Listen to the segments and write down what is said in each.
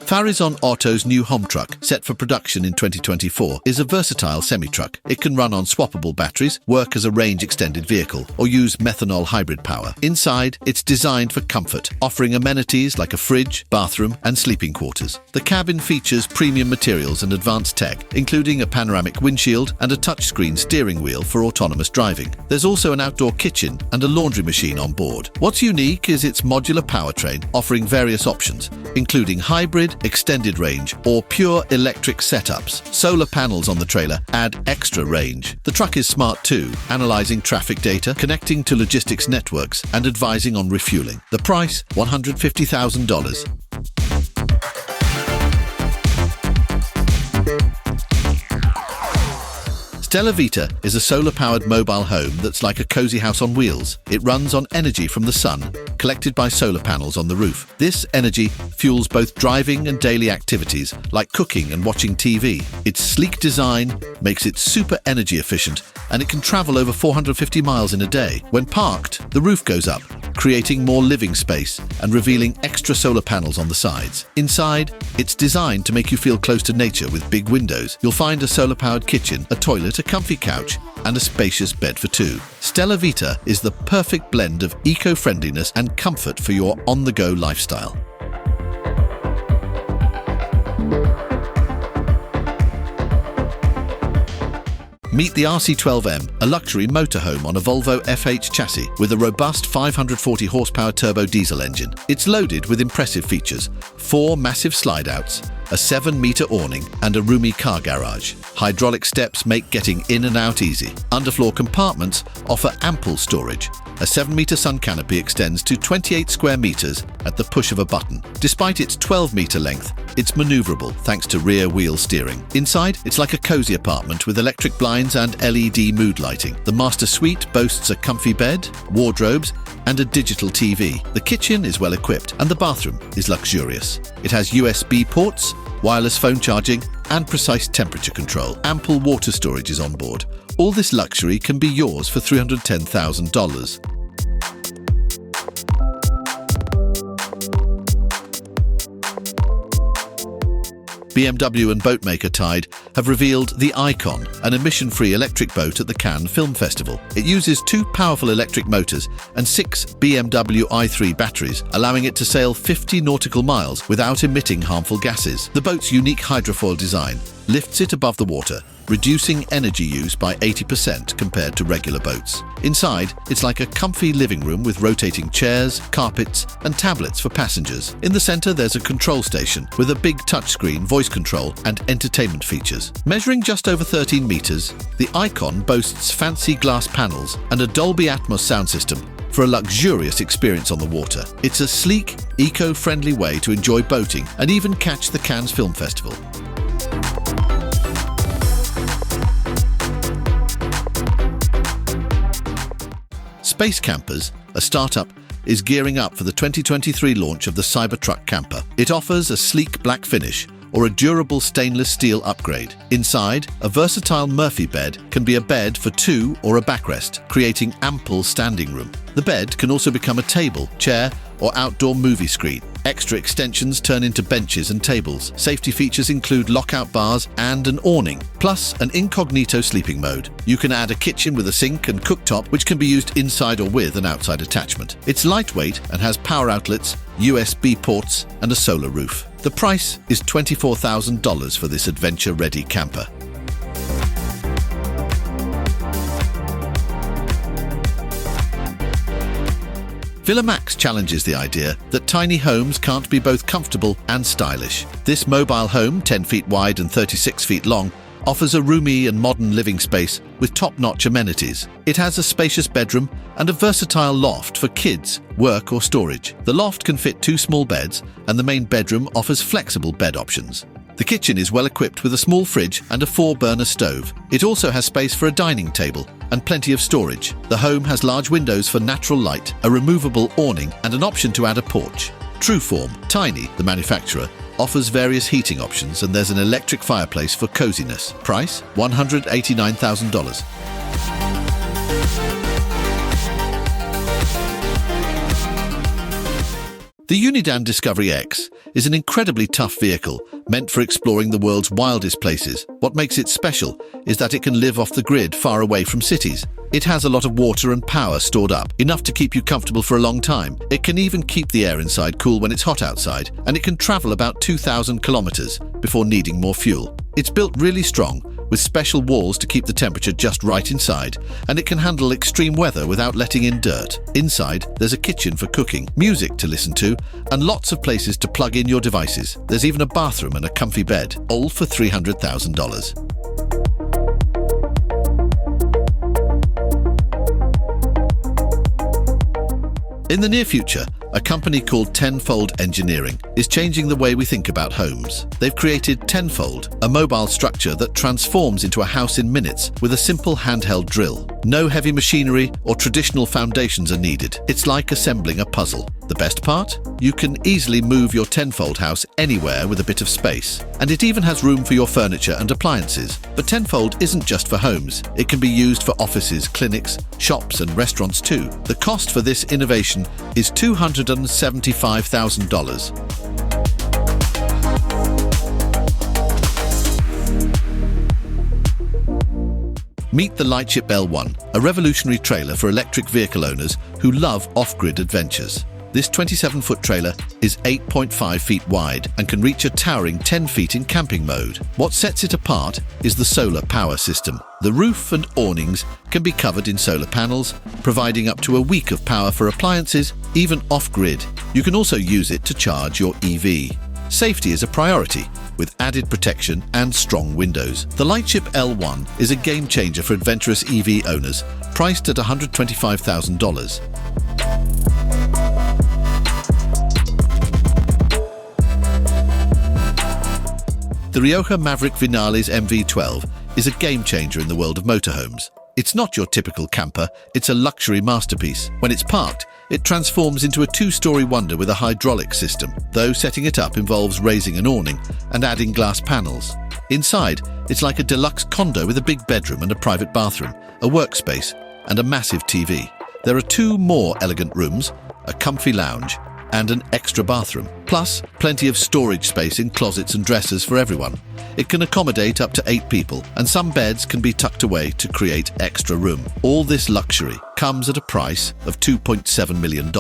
Farizon Auto's new Homtruck, set for production in 2024, is a versatile semi-truck. It can run on swappable batteries, work as a range-extended vehicle, or use methanol hybrid power. Inside, it's designed for comfort, offering amenities like a fridge, bathroom, and sleeping quarters. The cabin features premium materials and advanced tech, including a panoramic windshield and a touchscreen steering wheel for autonomous driving. There's also an outdoor kitchen and a laundry machine on board. What's unique is its modular powertrain, offering various options, including hybrid, extended range, or pure electric setups. Solar panels on the trailer add extra range. The truck is smart too, analyzing traffic data, connecting to logistics networks, and advising on refueling. The price, $150,000. Stella Vita is a solar-powered mobile home that's like a cozy house on wheels. It runs on energy from the sun, collected by solar panels on the roof. This energy fuels both driving and daily activities, like cooking and watching TV. Its sleek design makes it super energy efficient, and it can travel over 450 miles in a day. When parked, the roof goes up, creating more living space and revealing extra solar panels on the sides. Inside, it's designed to make you feel close to nature with big windows. You'll find a solar-powered kitchen, a toilet, a comfy couch, and a spacious bed for two. Stella Vita is the perfect blend of eco-friendliness and comfort for your on-the-go lifestyle. Meet the RC12M, a luxury motorhome on a Volvo FH chassis with a robust 540 horsepower turbo diesel engine. It's loaded with impressive features: 4 massive slide-outs, a 7-meter awning, and a roomy car garage. Hydraulic steps make getting in and out easy. Underfloor compartments offer ample storage. A 7-meter sun canopy extends to 28 square meters at the push of a button. Despite its 12-meter length, it's maneuverable thanks to rear-wheel steering. Inside, it's like a cozy apartment with electric blinds and LED mood lighting. The master suite boasts a comfy bed, wardrobes, and a digital TV. The kitchen is well equipped, and the bathroom is luxurious. It has USB ports, wireless phone charging, and precise temperature control. Ample water storage is on board. All this luxury can be yours for $310,000. BMW and boatmaker Tide have revealed the Icon, an emission-free electric boat at the Cannes Film Festival. It uses 2 powerful electric motors and 6 BMW i3 batteries, allowing it to sail 50 nautical miles without emitting harmful gases. The boat's unique hydrofoil design lifts it above the water, reducing energy use by 80% compared to regular boats. Inside, it's like a comfy living room with rotating chairs, carpets, and tablets for passengers. In the center, there's a control station with a big touchscreen, voice control, and entertainment features. Measuring just over 13 meters, the Icon boasts fancy glass panels and a Dolby Atmos sound system for a luxurious experience on the water. It's a sleek, eco-friendly way to enjoy boating and even catch the Cannes Film Festival. Space Campers, a startup, is gearing up for the 2023 launch of the Cybertruck camper. It offers a sleek black finish or a durable stainless steel upgrade. Inside, a versatile Murphy bed can be a bed for 2 or a backrest, creating ample standing room. The bed can also become a table, chair, or outdoor movie screen. Extra extensions turn into benches and tables. Safety features include lockout bars and an awning, plus an incognito sleeping mode. You can add a kitchen with a sink and cooktop, which can be used inside or with an outside attachment. It's lightweight and has power outlets, USB ports, and a solar roof. The price is $24,000 for this adventure-ready camper. VillaMax challenges the idea that tiny homes can't be both comfortable and stylish. This mobile home, 10 feet wide and 36 feet long, offers a roomy and modern living space with top-notch amenities. It has a spacious bedroom and a versatile loft for kids, work, or storage. The loft can fit 2 small beds, and the main bedroom offers flexible bed options. The kitchen is well equipped with a small fridge and a 4-burner stove. It also has space for a dining table and plenty of storage. The home has large windows for natural light, a removable awning, and an option to add a porch. Trueform, Tiny, the manufacturer, offers various heating options, and there's an electric fireplace for coziness. Price, $189,000. The Unidan Discovery X is an incredibly tough vehicle meant for exploring the world's wildest places. What makes it special is that it can live off the grid far away from cities. It has a lot of water and power stored up, enough to keep you comfortable for a long time. It can even keep the air inside cool when it's hot outside, and it can travel about 2,000 kilometers before needing more fuel. It's built really strong, with special walls to keep the temperature just right inside, and it can handle extreme weather without letting in dirt. Inside, there's a kitchen for cooking, music to listen to, and lots of places to plug in your devices. There's even a bathroom and a comfy bed, all for $300,000. In the near future, a company called Tenfold Engineering is changing the way we think about homes. They've created Tenfold, a mobile structure that transforms into a house in minutes with a simple handheld drill. No heavy machinery or traditional foundations are needed. It's like assembling a puzzle. The best part? You can easily move your Tenfold house anywhere with a bit of space. And it even has room for your furniture and appliances. But Tenfold isn't just for homes. It can be used for offices, clinics, shops and restaurants too. The cost for this innovation is $275,000. Meet the Lightship L1, a revolutionary trailer for electric vehicle owners who love off-grid adventures. This 27-foot trailer is 8.5 feet wide and can reach a towering 10 feet in camping mode. What sets it apart is the solar power system. The roof and awnings can be covered in solar panels, providing up to a week of power for appliances, even off-grid. You can also use it to charge your EV. Safety is a priority, with added protection and strong windows. The Lightship L1 is a game changer for adventurous EV owners, priced at $125,000. The Rioja Maverick Viñales MV12 is a game changer in the world of motorhomes. It's not your typical camper, it's a luxury masterpiece. When it's parked, it transforms into a two-story wonder with a hydraulic system, though setting it up involves raising an awning and adding glass panels. Inside, it's like a deluxe condo with a big bedroom and a private bathroom, a workspace, and a massive TV. There are two more elegant rooms, a comfy lounge, and an extra bathroom, plus plenty of storage space in closets and dressers for everyone. It can accommodate up to 8 people, and some beds can be tucked away to create extra room. All this luxury comes at a price of $2.7 million.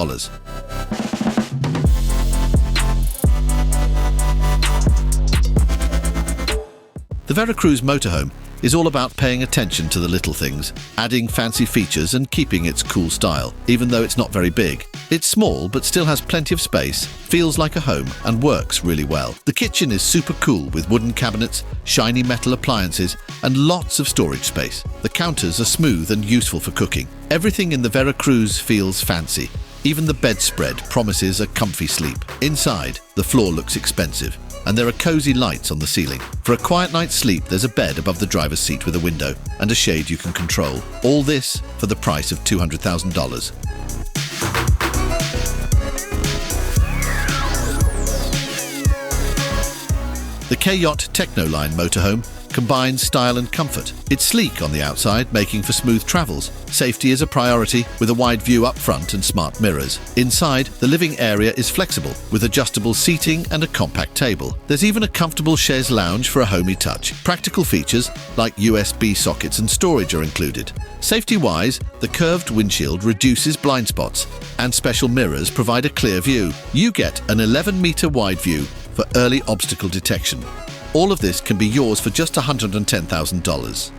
The VERACRUZ motorhome is all about paying attention to the little things, adding fancy features and keeping its cool style, even though it's not very big. It's small but still has plenty of space, feels like a home and works really well. The kitchen is super cool with wooden cabinets, shiny metal appliances and lots of storage space. The counters are smooth and useful for cooking. Everything in the VERACRUZ feels fancy. Even the bedspread promises a comfy sleep. Inside, the floor looks expensive, and there are cozy lights on the ceiling. For a quiet night's sleep, there's a bed above the driver's seat with a window and a shade you can control. All this for the price of $200,000. The TechJoint Tekno line motorhome combines style and comfort. It's sleek on the outside, making for smooth travels. Safety is a priority with a wide view up front and smart mirrors. Inside, the living area is flexible with adjustable seating and a compact table. There's even a comfortable chaise lounge for a homey touch. Practical features like USB sockets and storage are included. Safety-wise, the curved windshield reduces blind spots and special mirrors provide a clear view. You get an 11-meter wide view for early obstacle detection. All of this can be yours for just $110,000.